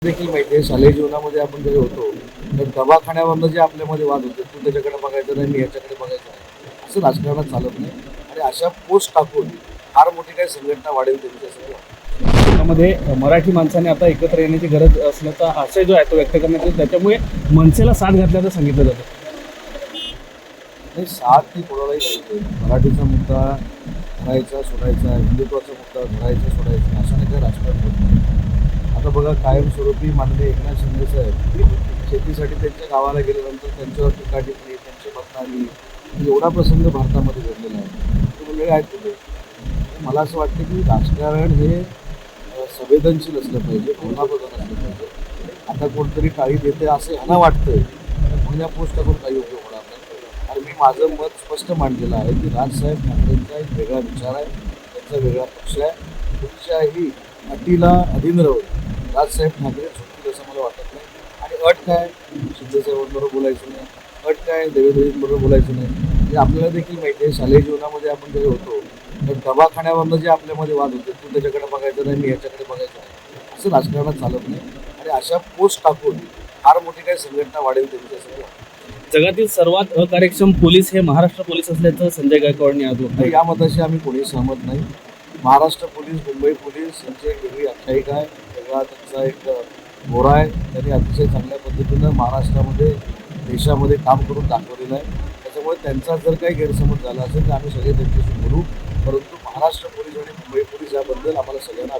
देखील माहिती आहे शालेय जीवनामध्ये आपण जेव्हा होतो तर दवाखान्यावरनं जे आपल्यामध्ये वाद होते तू त्याच्याकडे बघायचं नाही मी याच्याकडे बघायचं नाही असं राजकारणात चालत नाही आणि अशा पोस्ट टाकून फार मोठी काही संघटना वाढेल त्यांची असं मला वाटतं. त्यामध्ये मराठी माणसाने आता एकत्र येण्याची गरज असल्याचा आशय जो आहे तो व्यक्त करण्यात येतो. त्याच्यामुळे मनसेला साथ घातल्याचं सांगितलं जातं. नाही साथ ती कोणालाही घ्यायची मराठीचा मुद्दा धरायचा सोडायचा हिंदुत्वाचा मुद्दा धरायचा सोडायचा अशा नाही काही राजकारण होत नाही. आता बघा कायमस्वरूपी माननीय एकनाथ शिंदे साहेब शेतीसाठी त्यांच्या गावाला गेल्यानंतर त्यांच्यावर टीका टिप्पणी त्यांची बदनामी एवढा प्रसंग भारतामध्ये घडलेला आहे ते वेगळे आहेत कुठे. मला असं वाटतं की राजकारण हे संवेदनशील असलं पाहिजे भावनाप्रधान असलं पाहिजे. आता कोणतरी टाळी देते असं ह्यांना वाटतंय म्हणून या पोस्ट टाकून काही उपयोग होणार नाही. आणि मी माझं मत स्पष्ट मांडलेलं आहे की राजसाहेब ठाकरेंचा एक वेगळा विचार आहे त्यांचा वेगळा पक्ष आहे. कुठच्याही अटीला अधीन राहून राजसाहेब ठाकरे झुकतील असं मला वाटत नाही. आणि अट काय शिंदेसाहेबांबरोबर बोलायचं नाही अट काय देवेंद्रजींबरोबर बोलायचं नाही. म्हणजे आपल्याला देखील माहिती आहे शालेय जीवनामध्ये आपण जेव्हा होतो तर दवाखान्यावरनं जे आपल्यामध्ये वाद होते तू त्याच्याकडे बघायचं नाही मी याच्याकडे बघायचं नाही असं राजकारणात चालत नाही आणि अशा पोस्ट टाकून फार मोठी काही संघटना वाढेल त्यांची असं मला वाटतं. जगातील सर्वात अकार्यक्षम पोलीस हे महाराष्ट्र पोलीस असल्याचं संजय गायकवाडनी आज तर वक्तव्य या मताशी आम्ही कोणी सहमत नाही. महाराष्ट्र पोलीस मुंबई पोलीस यांची एक वेगळी आख्यायिका आहे वेगळा त्यांचा एक गोरा आहे. त्यांनी अतिशय चांगल्या पद्धतीनं महाराष्ट्रामध्ये देशामध्ये काम करून दाखवलेलं आहे. त्याच्यामुळे त्यांचा जर काही गैरसमज झाला असेल तर आम्ही सगळे त्यांच्याशी बोलू. परंतु महाराष्ट्र पोलीस आणि मुंबई पोलीस याबद्दल आम्हाला सगळ्यांना